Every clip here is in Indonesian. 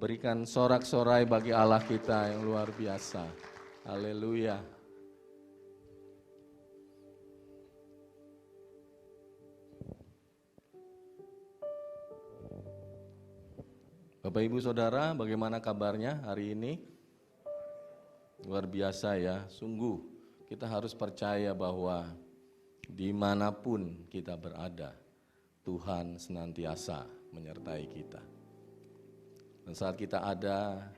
Berikan sorak-sorai bagi Allah kita yang luar biasa. Haleluya. Bapak Ibu Saudara, bagaimana kabarnya hari ini? Luar biasa ya, sungguh kita harus percaya bahwa dimanapun kita berada, Tuhan senantiasa menyertai kita. Dan saat kita ada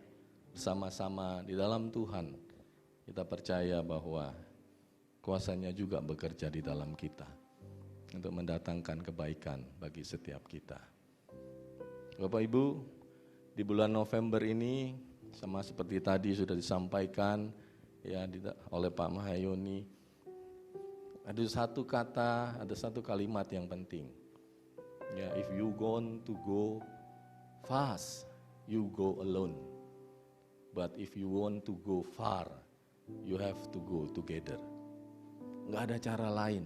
bersama-sama di dalam Tuhan, kita percaya bahwa kuasa-Nya juga bekerja di dalam kita untuk mendatangkan kebaikan bagi setiap kita. Bapak Ibu, di bulan November ini sama seperti tadi sudah disampaikan ya oleh Pak Mahayoni, ada satu kata, ada satu kalimat yang penting. Ya, if you want to go fast, you go alone. But if you want to go far, you have to go together. Nggak ada cara lain.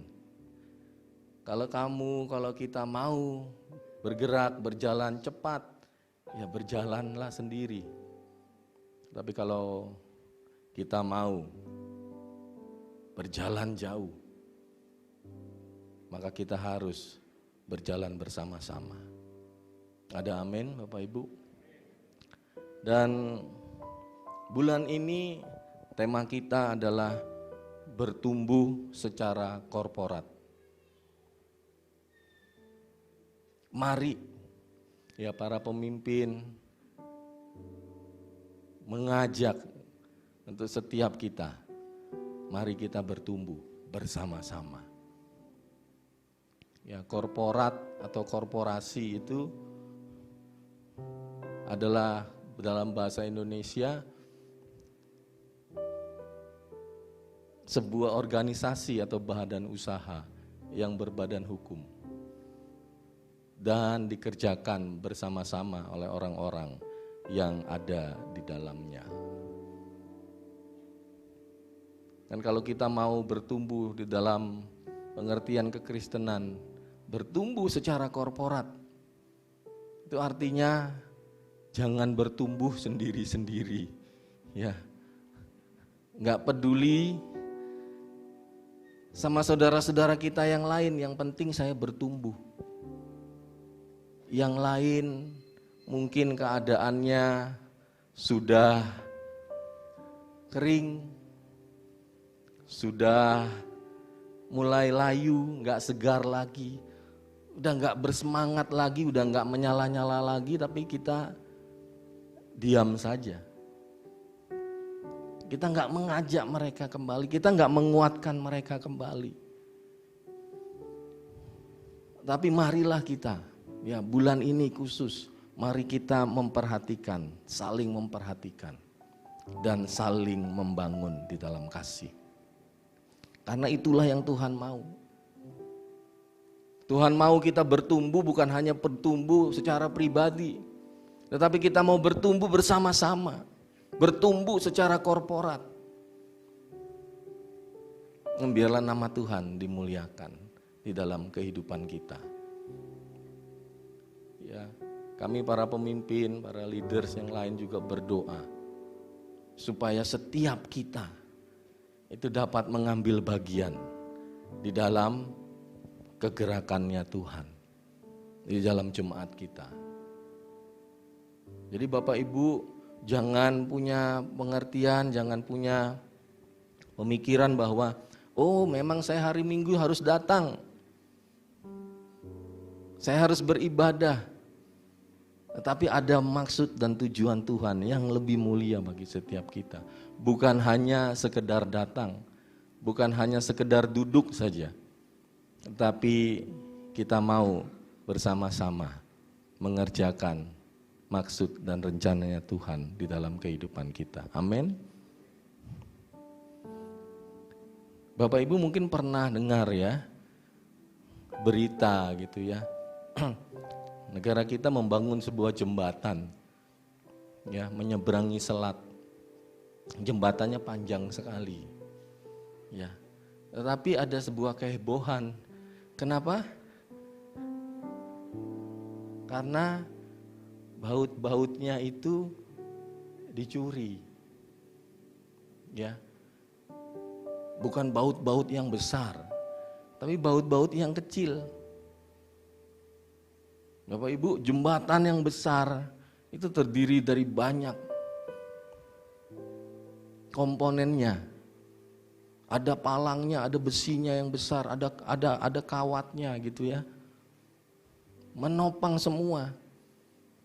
Kalau kita mau bergerak, berjalan cepat, ya berjalanlah sendiri. Tapi kalau kita mau berjalan jauh, maka kita harus berjalan bersama-sama. Ada amin Bapak Ibu? Dan bulan ini tema kita adalah bertumbuh secara korporat. Mari ya para pemimpin mengajak untuk setiap kita, mari kita bertumbuh bersama-sama. Ya, korporat atau korporasi itu adalah dalam bahasa Indonesia sebuah organisasi atau badan usaha yang berbadan hukum dan dikerjakan bersama-sama oleh orang-orang yang ada di dalamnya. Dan kalau kita mau bertumbuh di dalam pengertian kekristenan, bertumbuh secara korporat, itu artinya jangan bertumbuh sendiri-sendiri, ya. Nggak peduli sama saudara-saudara kita yang lain, yang penting saya bertumbuh. Yang lain mungkin keadaannya sudah kering, sudah mulai layu, nggak segar lagi, udah nggak bersemangat lagi, udah nggak menyala-nyala lagi, tapi kita diam saja. Kita nggak mengajak mereka kembali, kita nggak menguatkan mereka kembali. Tapi marilah kita, ya bulan ini khusus, mari kita memperhatikan, saling memperhatikan, dan saling membangun di dalam kasih. Karena itulah yang Tuhan mau. Tuhan mau kita bertumbuh, bukan hanya bertumbuh secara pribadi, tetapi kita mau bertumbuh bersama-sama, bertumbuh secara korporat. Biarlah nama Tuhan dimuliakan di dalam kehidupan kita. Ya, kami para pemimpin, para leaders yang lain juga berdoa supaya setiap kita itu dapat mengambil bagian di dalam kegerakannya Tuhan di dalam jemaat kita. Jadi Bapak Ibu jangan punya pengertian, jangan punya pemikiran bahwa oh memang saya hari Minggu harus datang, saya harus beribadah. Tetapi ada maksud dan tujuan Tuhan yang lebih mulia bagi setiap kita. Bukan hanya sekedar datang, bukan hanya sekedar duduk saja, tetapi kita mau bersama-sama mengerjakan maksud dan rencananya Tuhan di dalam kehidupan kita. Amin. Bapak Ibu mungkin pernah dengar ya berita gitu ya. Negara kita membangun sebuah jembatan ya, menyeberangi selat. Jembatannya panjang sekali. Ya. Tetapi ada sebuah kehebohan. Kenapa? Karena baut-bautnya itu dicuri. Ya. Bukan baut-baut yang besar, tapi baut-baut yang kecil. Bapak Ibu, jembatan yang besar itu terdiri dari banyak komponennya. Ada palangnya, ada besinya yang besar, ada kawatnya gitu ya. Menopang semua.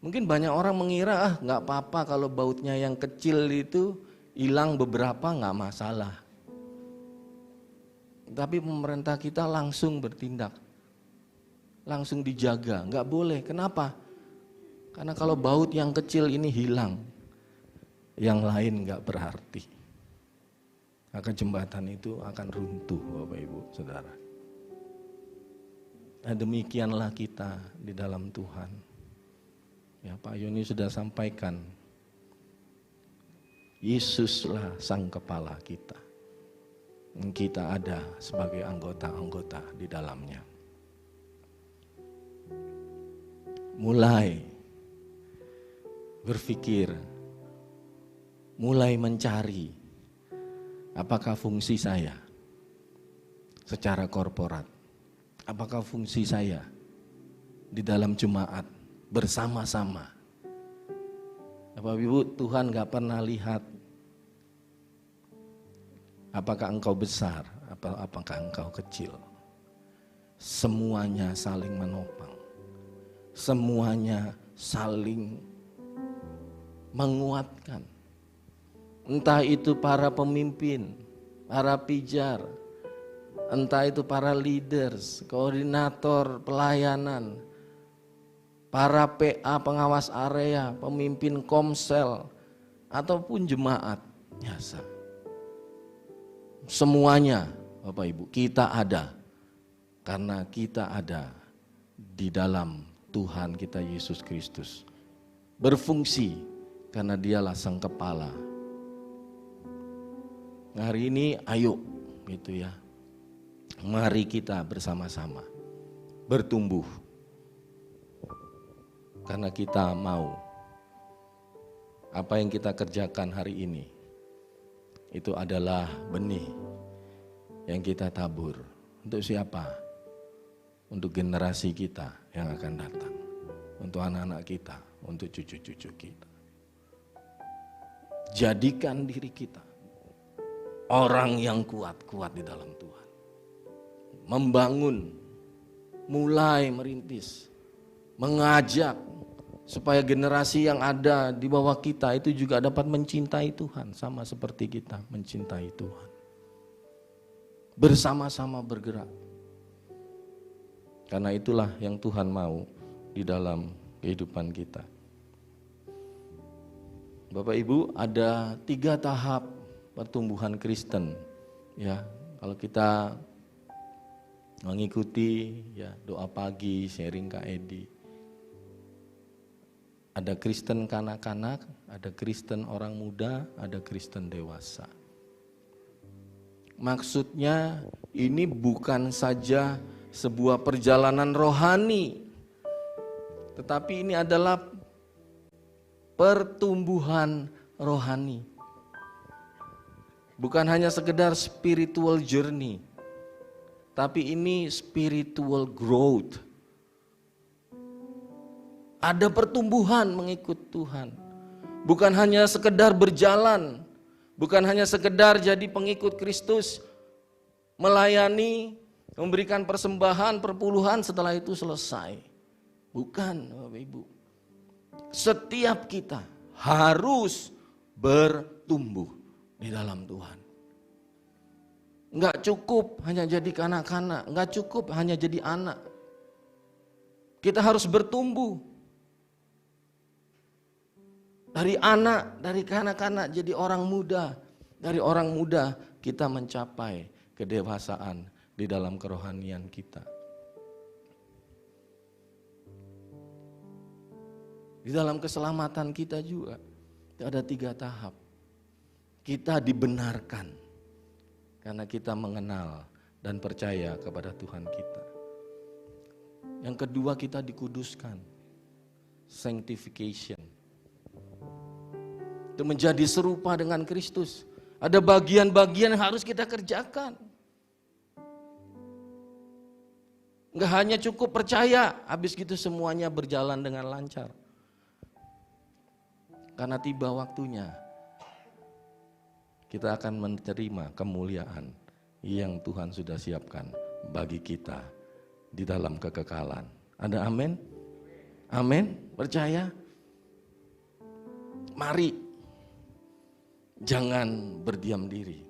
Mungkin banyak orang mengira nggak apa-apa kalau bautnya yang kecil itu hilang beberapa nggak masalah. Tapi pemerintah kita langsung bertindak, langsung dijaga, nggak boleh. Kenapa? Karena kalau baut yang kecil ini hilang, yang lain nggak berarti. Maka jembatan itu akan runtuh, Bapak Ibu Saudara. Nah, demikianlah kita di dalam Tuhan. Ya, Pak Yoni sudah sampaikan, Yesuslah sang kepala kita. Kita ada sebagai anggota-anggota di dalamnya. Mulai berpikir, mulai mencari apakah fungsi saya secara korporat, apakah fungsi saya di dalam jemaat bersama-sama. Bapak Ibu, Tuhan gak pernah lihat apakah engkau besar, apakah engkau kecil. Semuanya saling menopang. Semuanya saling menguatkan. Entah itu para pemimpin, para pijar, entah itu para leaders, koordinator pelayanan, para PA pengawas area, pemimpin komsel, ataupun jemaat biasa. Semuanya Bapak Ibu, kita ada karena kita ada di dalam Tuhan kita Yesus Kristus. Berfungsi karena dialah sang kepala. Hari ini ayo gitu ya. Mari kita bersama-sama bertumbuh. Karena kita mau apa yang kita kerjakan hari ini itu adalah benih yang kita tabur. Untuk siapa? Untuk generasi kita yang akan datang. Untuk anak-anak kita, untuk cucu-cucu kita. Jadikan diri kita orang yang kuat-kuat di dalam Tuhan. Membangun, mulai merintis, mengajak supaya generasi yang ada di bawah kita itu juga dapat mencintai Tuhan sama seperti kita mencintai Tuhan. Bersama-sama bergerak. Karena itulah yang Tuhan mau di dalam kehidupan kita. Bapak Ibu, ada 3 tahap pertumbuhan Kristen. Ya, kalau kita mengikuti ya doa pagi, sharing Kak Edi. Ada Kristen kanak-kanak, ada Kristen orang muda, ada Kristen dewasa. Maksudnya ini bukan saja sebuah perjalanan rohani, tetapi ini adalah pertumbuhan rohani. Bukan hanya sekedar spiritual journey, tapi ini spiritual growth. Ada pertumbuhan mengikut Tuhan. Bukan hanya sekedar berjalan, bukan hanya sekedar jadi pengikut Kristus, melayani, memberikan persembahan, perpuluhan setelah itu selesai. Bukan, Bapak Ibu. Setiap kita harus bertumbuh di dalam Tuhan. Enggak cukup hanya jadi kanak-kanak, enggak cukup hanya jadi anak. Kita harus bertumbuh. Dari anak, dari kanak-kanak jadi orang muda. Dari orang muda kita mencapai kedewasaan di dalam kerohanian kita. Di dalam keselamatan kita juga ada 3 tahap. Kita dibenarkan karena kita mengenal dan percaya kepada Tuhan kita. Yang kedua, kita dikuduskan. sanctification. Itu menjadi serupa dengan Kristus. Ada bagian-bagian yang harus kita kerjakan. Enggak hanya cukup percaya, habis gitu semuanya berjalan dengan lancar. Karena tiba waktunya, kita akan menerima kemuliaan yang Tuhan sudah siapkan bagi kita di dalam kekekalan. Ada amin? Amin? Percaya? Mari, jangan berdiam diri,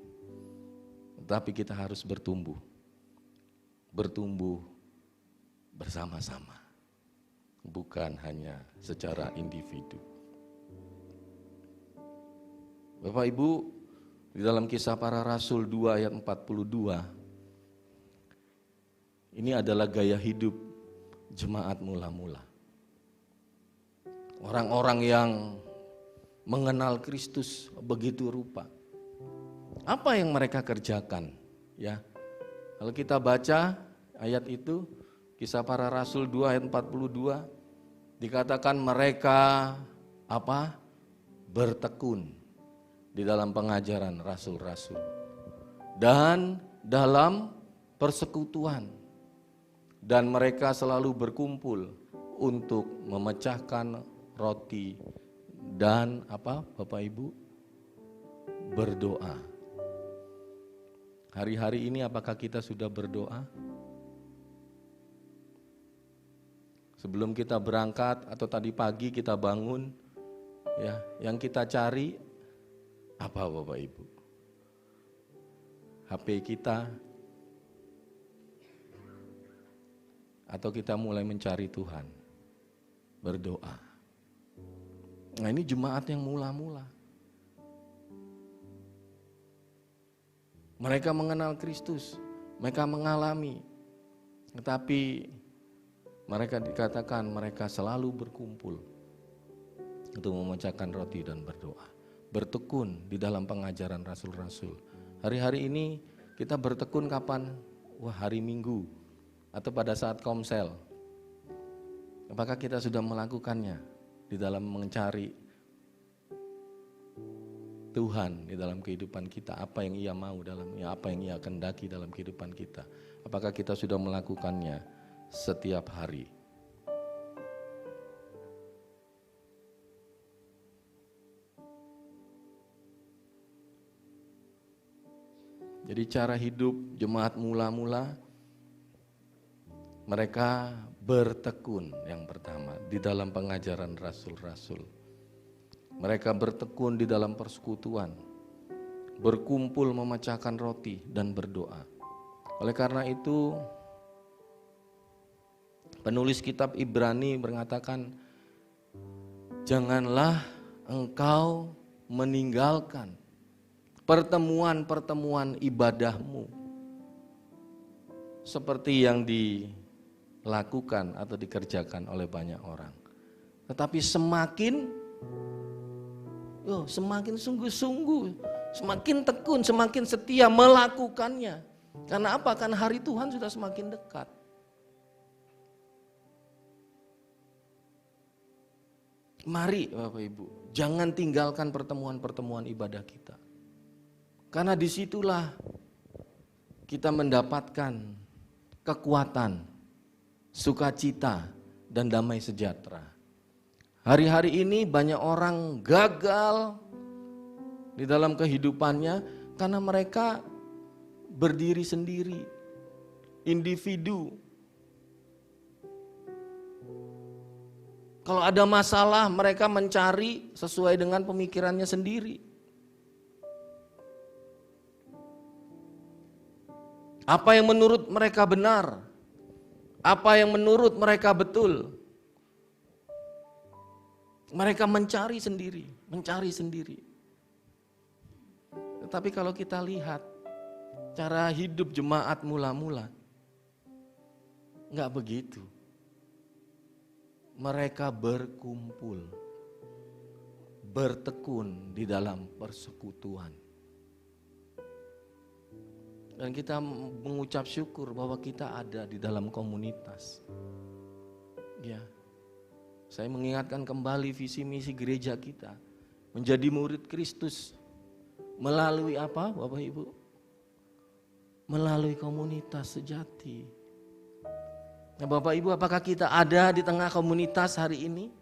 tapi kita harus bertumbuh. Bertumbuh bersama-sama, bukan hanya secara individu. Bapak Ibu, di dalam Kisah Para Rasul 2 ayat 42, ini adalah gaya hidup jemaat mula-mula. Orang-orang yang mengenal Kristus begitu rupa. Apa yang mereka kerjakan? Ya, kalau kita baca ayat itu, Kisah Para Rasul 2 ayat 42, dikatakan mereka apa? Bertekun di dalam pengajaran rasul-rasul dan dalam persekutuan, dan mereka selalu berkumpul untuk memecahkan roti dan apa Bapak Ibu? Berdoa. Hari-hari ini apakah kita sudah berdoa? Sebelum kita berangkat atau tadi pagi kita bangun, ya, yang kita cari apa Bapak Ibu? HP kita, atau kita mulai mencari Tuhan, berdoa. Nah, ini jemaat yang mula-mula. Mereka mengenal Kristus, mereka mengalami, tetapi mereka dikatakan mereka selalu berkumpul untuk memecahkan roti dan berdoa. Bertekun di dalam pengajaran rasul-rasul. Hari-hari ini kita bertekun kapan? Wah, hari Minggu atau pada saat komsel. Apakah kita sudah melakukannya di dalam mencari Tuhan di dalam kehidupan kita? Apa yang Ia mau dalamnya, apa yang Ia kehendaki dalam kehidupan kita? Apakah kita sudah melakukannya setiap hari? Jadi cara hidup jemaat mula-mula, mereka bertekun yang pertama di dalam pengajaran rasul-rasul. Mereka bertekun di dalam persekutuan, berkumpul memecahkan roti dan berdoa. Oleh karena itu, penulis kitab Ibrani mengatakan, janganlah engkau meninggalkan pertemuan-pertemuan ibadahmu seperti yang dilakukan atau dikerjakan oleh banyak orang. Tetapi semakin sungguh-sungguh, semakin tekun, semakin setia melakukannya. Karena apa? Karena hari Tuhan sudah semakin dekat. Mari Bapak Ibu, jangan tinggalkan pertemuan-pertemuan ibadah kita. Karena disitulah kita mendapatkan kekuatan, sukacita, dan damai sejahtera. Hari-hari ini banyak orang gagal di dalam kehidupannya karena mereka berdiri sendiri, individu. Kalau ada masalah mereka mencari sesuai dengan pemikirannya sendiri. Apa yang menurut mereka benar, apa yang menurut mereka betul, mereka mencari sendiri. Tetapi kalau kita lihat cara hidup jemaat mula-mula, enggak begitu. Mereka berkumpul, bertekun di dalam persekutuan. Dan kita mengucap syukur bahwa kita ada di dalam komunitas. Ya. Saya mengingatkan kembali visi misi gereja kita. Menjadi murid Kristus. Melalui apa Bapak Ibu? Melalui komunitas sejati. Nah, Bapak Ibu, apakah kita ada di tengah komunitas hari ini?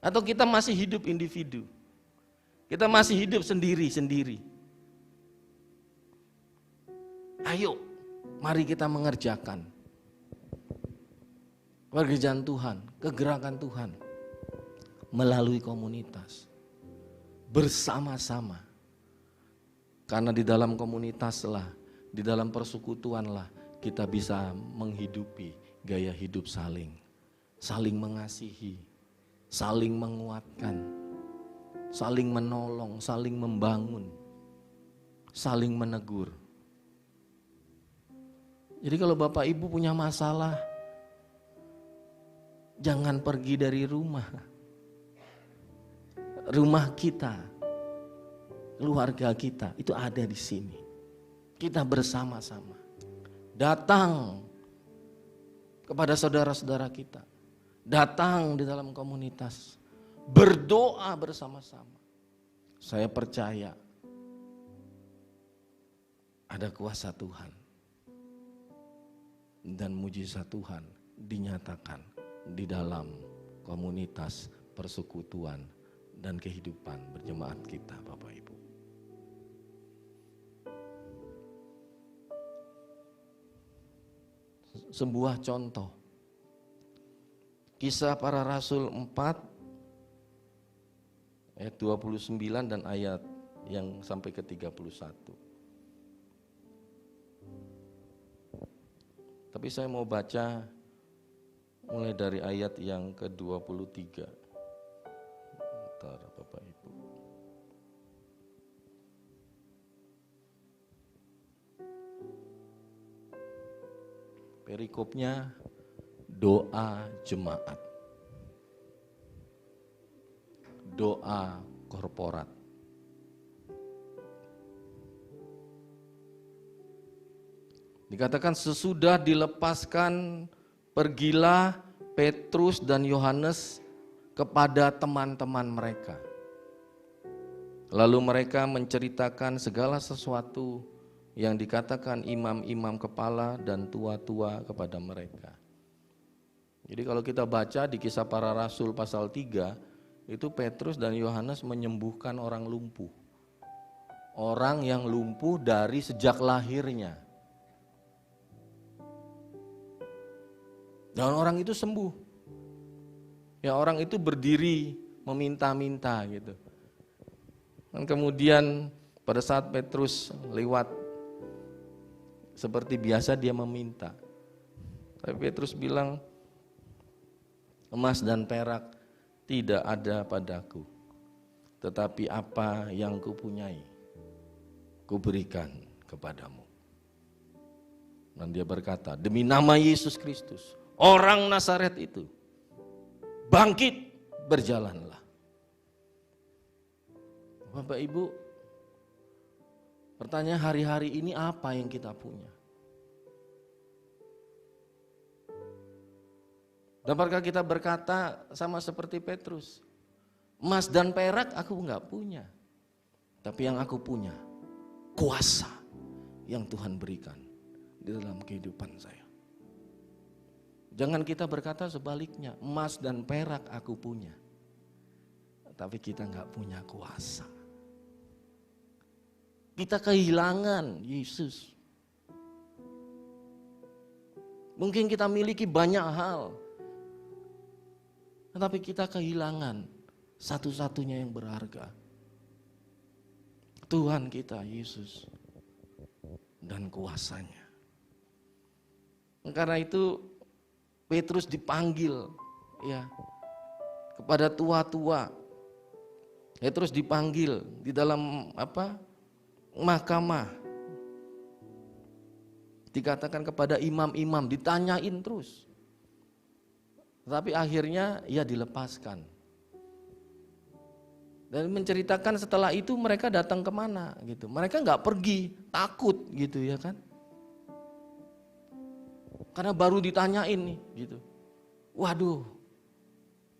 Atau kita masih hidup individu? Kita masih hidup sendiri-sendiri. Ayo, mari kita mengerjakan pekerjaan Tuhan, kegerakan Tuhan melalui komunitas, bersama-sama. Karena di dalam komunitaslah, di dalam persekutuanlah kita bisa menghidupi gaya hidup saling mengasihi, saling menguatkan, saling menolong, saling membangun, saling menegur. Jadi kalau Bapak Ibu punya masalah, jangan pergi dari rumah. Rumah kita, keluarga kita itu ada di sini. Kita bersama-sama datang kepada saudara-saudara kita, datang di dalam komunitas, berdoa bersama-sama. Saya percaya ada kuasa Tuhan dan mujizat Tuhan dinyatakan di dalam komunitas persekutuan dan kehidupan berjemaat kita, Bapak Ibu. Sebuah contoh, Kisah Para Rasul 4 ayat 29 dan ayat yang sampai ke 31. Tapi saya mau baca mulai dari ayat yang ke-23. Bentar, Bapak Ibu. Perikopnya doa jemaat. Doa korporat. Dikatakan sesudah dilepaskan, pergilah Petrus dan Yohanes kepada teman-teman mereka. Lalu mereka menceritakan segala sesuatu yang dikatakan imam-imam kepala dan tua-tua kepada mereka. Jadi kalau kita baca di Kisah Para Rasul pasal 3, itu Petrus dan Yohanes menyembuhkan orang lumpuh. Orang yang lumpuh dari sejak lahirnya. Dan orang itu sembuh. Ya, orang itu berdiri meminta-minta gitu. Dan kemudian pada saat Petrus lewat, seperti biasa dia meminta. Tapi Petrus bilang, emas dan perak tidak ada padaku, tetapi apa yang kupunyai, kuberikan kepadamu. Dan dia berkata, demi nama Yesus Kristus, orang Nazaret itu, bangkit, berjalanlah. Bapak Ibu, pertanyaan hari-hari ini apa yang kita punya? Dapatkah kita berkata sama seperti Petrus, emas dan perak aku enggak punya, tapi yang aku punya, kuasa yang Tuhan berikan di dalam kehidupan saya. Jangan kita berkata sebaliknya, emas dan perak aku punya, tapi kita enggak punya kuasa. Kita kehilangan Yesus. Mungkin kita miliki banyak hal, tetapi kita kehilangan satu-satunya yang berharga. Tuhan kita, Yesus, dan kuasanya. Karena itu Petrus dipanggil ya kepada tua-tua. Petrus dipanggil di dalam mahkamah. Dikatakan kepada imam-imam, ditanyain terus. Tapi akhirnya ia dilepaskan. Dan menceritakan setelah itu mereka datang kemana gitu. Mereka nggak pergi, takut gitu ya kan. Karena baru ditanyain nih gitu. Waduh,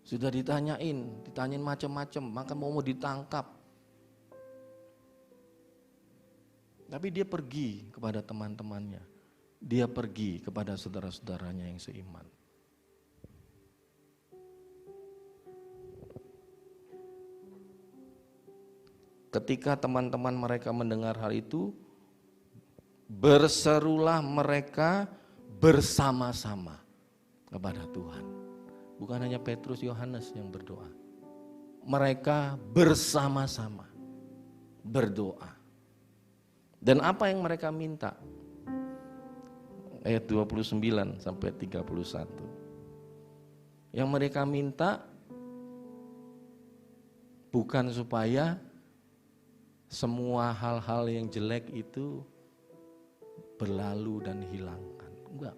Sudah ditanyain macam-macam, maka mau ditangkap. Tapi dia pergi kepada teman-temannya. Dia pergi kepada saudara-saudaranya yang seiman. Ketika teman-teman mereka mendengar hal itu, berserulah mereka bersama-sama kepada Tuhan. Bukan hanya Petrus, Yohanes yang berdoa. Mereka bersama-sama berdoa. Dan apa yang mereka minta? Ayat 29 sampai 31. Yang mereka minta bukan supaya semua hal-hal yang jelek itu berlalu dan hilangkan. Enggak.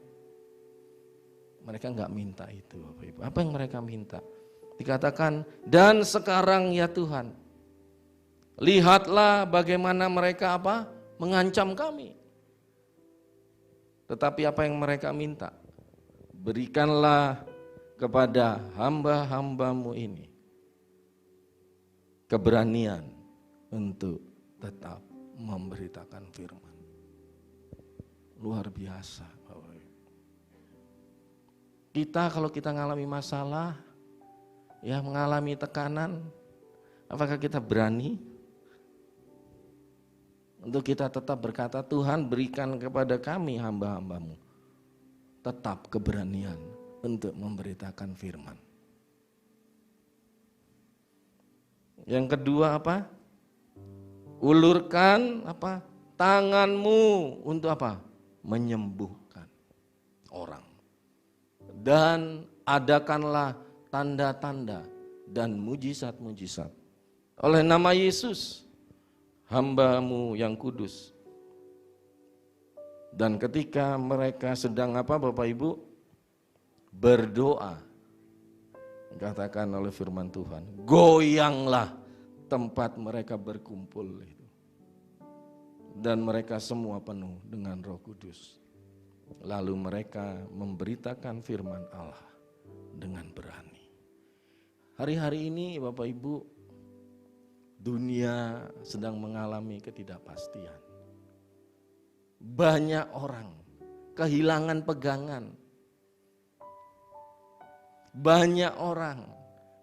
Mereka enggak minta itu, Bapak Ibu. Apa yang mereka minta? Dikatakan, dan sekarang ya Tuhan, lihatlah bagaimana mereka mengancam kami. Tetapi apa yang mereka minta? Berikanlah kepada hamba-hambamu ini keberanian untuk tetap memberitakan firman. Luar biasa, Bapak Ibu. Kita kalau kita mengalami masalah, ya mengalami tekanan, apakah kita berani untuk kita tetap berkata, Tuhan berikan kepada kami hamba-hambamu tetap keberanian untuk memberitakan firman. Yang kedua apa? Ulurkan tanganmu untuk menyembuhkan orang. Dan adakanlah tanda-tanda dan mujizat-mujizat oleh nama Yesus, hamba-Mu yang kudus. Dan ketika mereka sedang Bapak Ibu berdoa, katakan oleh firman Tuhan, goyanglah tempat mereka berkumpul itu. Dan mereka semua penuh dengan Roh Kudus. Lalu mereka memberitakan firman Allah dengan berani. Hari-hari ini Bapak Ibu, dunia sedang mengalami ketidakpastian. Banyak orang kehilangan pegangan. Banyak orang,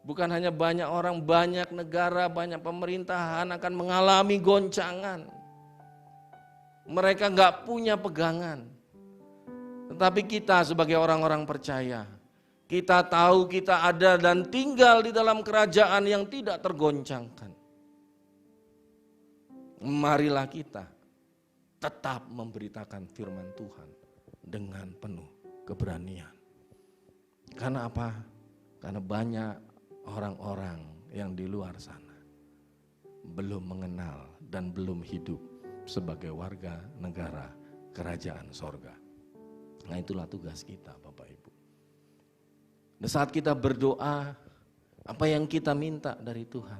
bukan hanya banyak orang, banyak negara, banyak pemerintahan akan mengalami goncangan. Mereka gak punya pegangan. Tetapi kita sebagai orang-orang percaya, kita tahu kita ada dan tinggal di dalam kerajaan yang tidak tergoncangkan. Marilah kita tetap memberitakan firman Tuhan dengan penuh keberanian. Karena apa? Karena banyak orang-orang yang di luar sana belum mengenal dan belum hidup sebagai warga negara kerajaan sorga. Nah itulah tugas kita Bapak Ibu. Dan saat kita berdoa, apa yang kita minta dari Tuhan?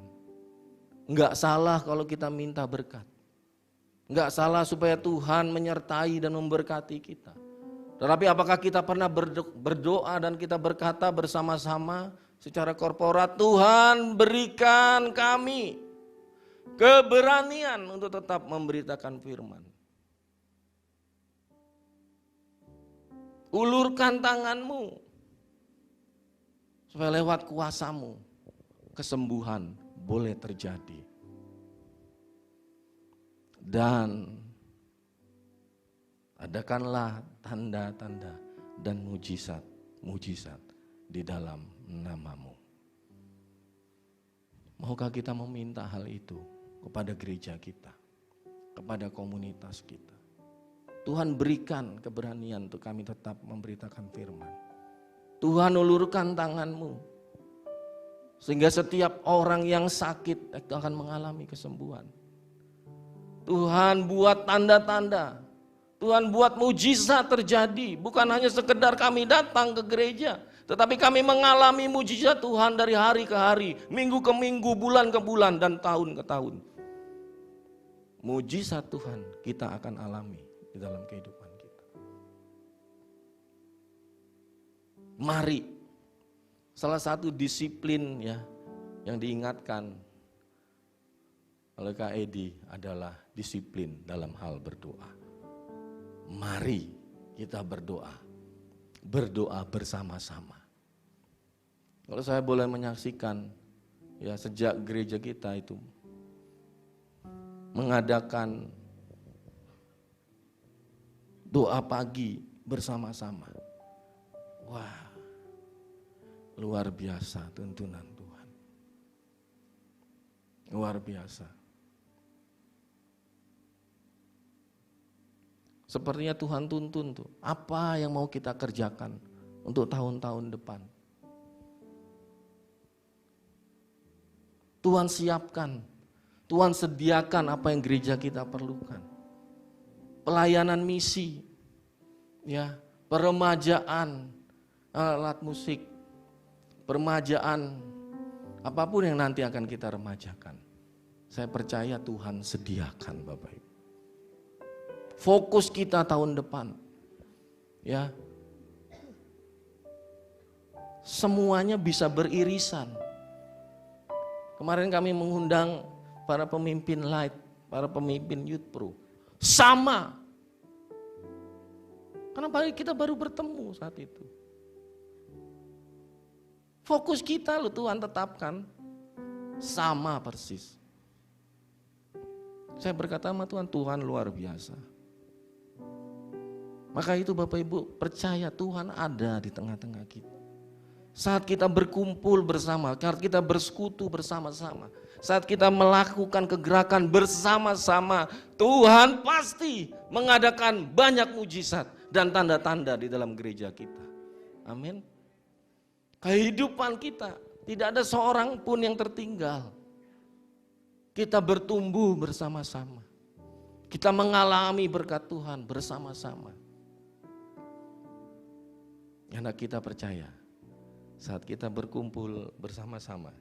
Enggak salah kalau kita minta berkat. Enggak salah supaya Tuhan menyertai dan memberkati kita. Tetapi apakah kita pernah berdoa dan kita berkata bersama-sama secara korporat, Tuhan berikan kami keberanian untuk tetap memberitakan firman. Ulurkan tanganmu supaya lewat kuasamu kesembuhan boleh terjadi. Dan adakanlah tanda-tanda dan mujizat di dalam namamu. Maukah kita meminta hal itu kepada gereja kita, kepada komunitas kita? Tuhan berikan keberanian untuk kami tetap memberitakan firman. Tuhan ulurkan tanganmu, sehingga setiap orang yang sakit akan mengalami kesembuhan. Tuhan buat tanda-tanda, Tuhan buat mujizat terjadi. Bukan hanya sekedar kami datang ke gereja, tetapi kami mengalami mujizat Tuhan dari hari ke hari, minggu ke minggu, bulan ke bulan, dan tahun ke tahun. Mujizat Tuhan kita akan alami di dalam kehidupan kita. Mari Salah satu disiplin ya yang diingatkan oleh Kak Edi adalah disiplin dalam hal berdoa. Mari kita berdoa. Berdoa bersama-sama. Kalau saya boleh menyaksikan ya sejak gereja kita itu mengadakan doa pagi bersama-sama. Wah, luar biasa tuntunan Tuhan. Luar biasa. Sepertinya Tuhan tuntun tuh, apa yang mau kita kerjakan untuk tahun-tahun depan. Tuhan siapkan, Tuhan sediakan apa yang gereja kita perlukan. Pelayanan misi, ya, peremajaan, alat musik, peremajaan, apapun yang nanti akan kita remajakan. Saya percaya Tuhan sediakan Bapak Ibu. Fokus kita tahun depan, ya, semuanya bisa beririsan. Kemarin kami mengundang para pemimpin Light, para pemimpin Youth Pro, sama. Karena kita baru bertemu saat itu. Fokus kita loh Tuhan tetapkan sama persis. Saya berkata sama Tuhan, Tuhan luar biasa. Maka itu Bapak Ibu percaya Tuhan ada di tengah-tengah kita. Saat kita berkumpul bersama, saat kita bersekutu bersama-sama, saat kita melakukan kegerakan bersama-sama, Tuhan pasti mengadakan banyak mujizat dan tanda-tanda di dalam gereja kita. Amin. Kehidupan kita tidak ada seorang pun yang tertinggal. Kita bertumbuh bersama-sama. Kita mengalami berkat Tuhan bersama-sama. Karena kita percaya saat kita berkumpul bersama-sama,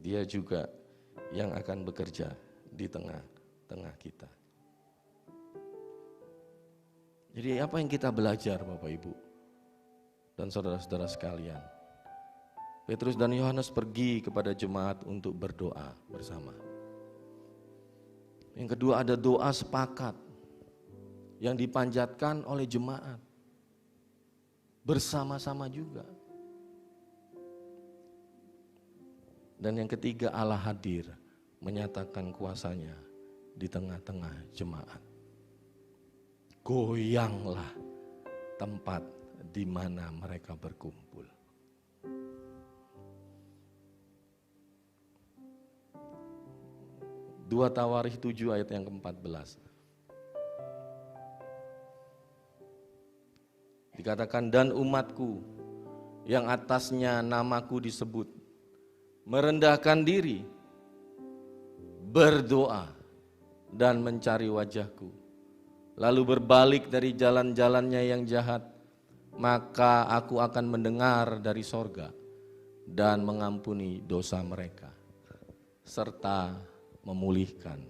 Dia juga yang akan bekerja di tengah-tengah kita. Jadi apa yang kita belajar Bapak Ibu dan saudara-saudara sekalian? Petrus dan Yohanes pergi kepada jemaat untuk berdoa bersama. Yang kedua ada doa sepakat yang dipanjatkan oleh jemaat bersama-sama juga. Dan yang ketiga Allah hadir menyatakan kuasanya di tengah-tengah jemaat. Goyanglah tempat di mana mereka berkumpul. Dua Tawarikh 7 ayat yang ke-14. Dikatakan, dan umatku yang atasnya namaku disebut, merendahkan diri, berdoa dan mencari wajahku, lalu berbalik dari jalan-jalannya yang jahat, maka aku akan mendengar dari sorga dan mengampuni dosa mereka, serta memulihkan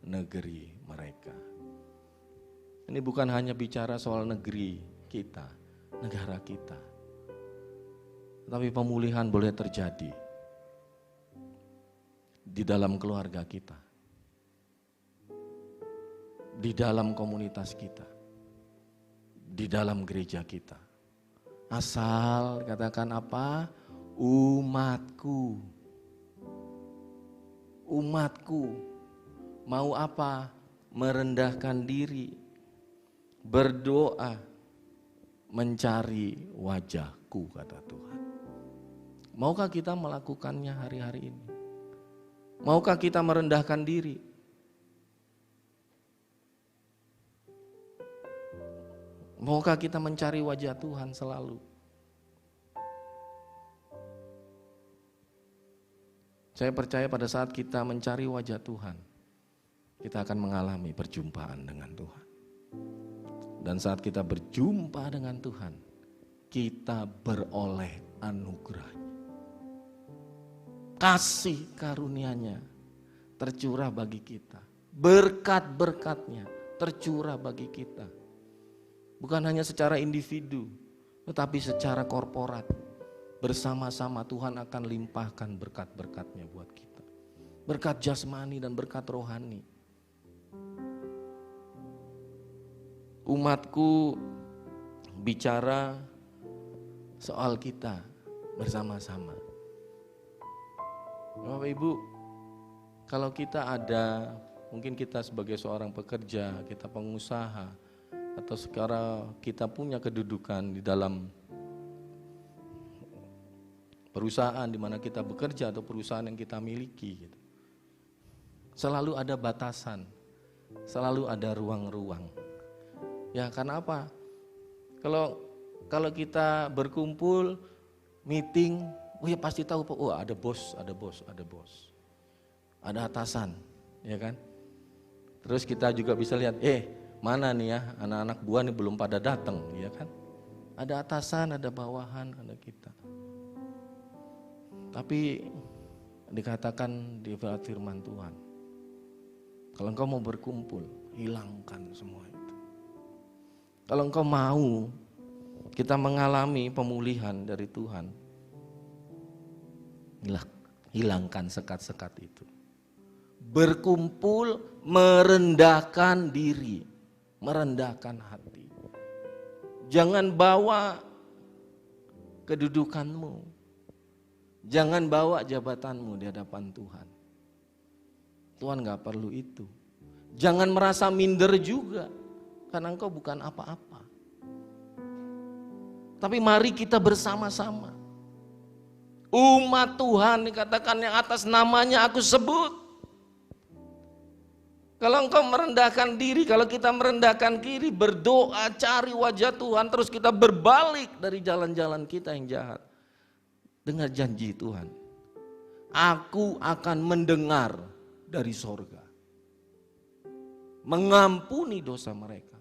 negeri mereka. Ini bukan hanya bicara soal negeri kita, negara kita, tapi pemulihan boleh terjadi di dalam keluarga kita, di dalam komunitas kita, di dalam gereja kita. Asal katakan apa? Umatku. Umatku mau apa? Merendahkan diri, berdoa, mencari wajahku, kata Tuhan. Maukah kita melakukannya hari-hari ini? Maukah kita merendahkan diri? Maukah kita mencari wajah Tuhan selalu? Saya percaya pada saat kita mencari wajah Tuhan, kita akan mengalami perjumpaan dengan Tuhan. Dan saat kita berjumpa dengan Tuhan, kita beroleh anugerah. Kasih karunia-Nya tercurah bagi kita. Berkat-berkat-Nya tercurah bagi kita. Bukan hanya secara individu, tetapi secara korporat, bersama-sama Tuhan akan limpahkan berkat-berkat-Nya buat kita. Berkat jasmani dan berkat rohani. Umatku bicara soal kita bersama-sama. Bapak Ibu, kalau kita ada, mungkin kita sebagai seorang pekerja, kita pengusaha, atau sekarang kita punya kedudukan di dalam perusahaan di mana kita bekerja atau perusahaan yang kita miliki, gitu. Selalu ada batasan, selalu ada ruang-ruang. Ya, karena apa? Kalau kita berkumpul, meeting, oh ya pasti tahu, oh ada bos, ada atasan, ya kan? Terus kita juga bisa lihat, mana nih ya anak-anak buah nih belum pada datang, ya kan? Ada atasan, ada bawahan, ada kita. Tapi dikatakan di firman Tuhan, kalau engkau mau berkumpul, hilangkan semua itu. Kalau engkau mau kita mengalami pemulihan dari Tuhan, hilangkan sekat-sekat itu. Berkumpul, merendahkan diri, merendahkan hati. Jangan bawa kedudukanmu, jangan bawa jabatanmu di hadapan Tuhan. Tuhan gak perlu itu. Jangan merasa minder juga, karena engkau bukan apa-apa. Tapi mari kita bersama-sama. Umat Tuhan dikatakan yang atas namanya aku sebut. Kalau engkau merendahkan diri, kalau kita merendahkan diri, berdoa, cari wajah Tuhan, terus kita berbalik dari jalan-jalan kita yang jahat. Dengar janji Tuhan, aku akan mendengar dari sorga, mengampuni dosa mereka,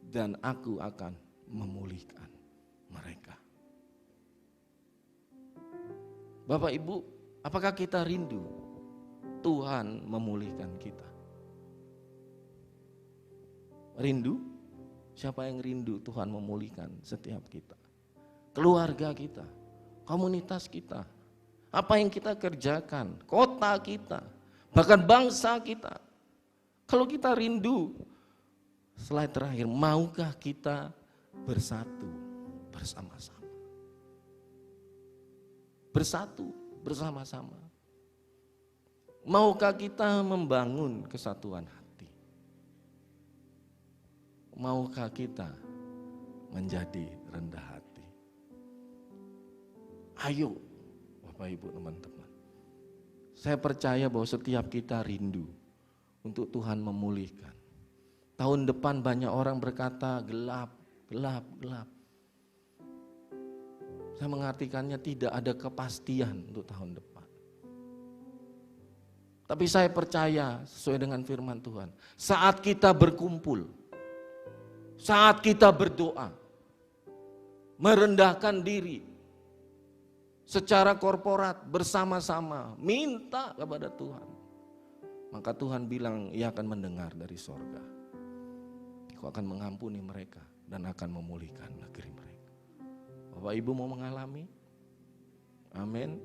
dan aku akan memulihkan mereka. Bapak Ibu, apakah kita rindu Tuhan memulihkan kita? Rindu? Siapa yang rindu Tuhan memulihkan setiap kita? Keluarga kita, komunitas kita, apa yang kita kerjakan, kota kita, bahkan bangsa kita. Kalau kita rindu, slide terakhir, maukah kita bersatu bersama-sama? Bersatu bersama-sama. Maukah kita membangun kesatuan hati? Maukah kita menjadi rendah hati? Ayo Bapak Ibu teman-teman. Saya percaya bahwa setiap kita rindu untuk Tuhan memulihkan. Tahun depan banyak orang berkata gelap, gelap, gelap. Saya mengartikannya tidak ada kepastian untuk tahun depan. Tapi saya percaya sesuai dengan firman Tuhan, saat kita berkumpul, saat kita berdoa, merendahkan diri secara korporat bersama-sama, minta kepada Tuhan, maka Tuhan bilang Ia akan mendengar dari sorga. Aku akan mengampuni mereka dan akan memulihkan negeri mereka. Bapak Ibu mau mengalami? Amin.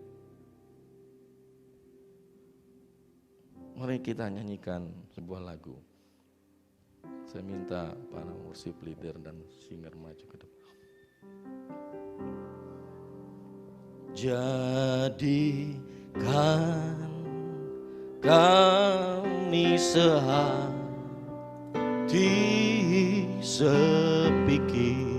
Mari kita nyanyikan sebuah lagu. Saya minta para worship leader dan singer maju ke depan. Jadikan kami sehati sepikir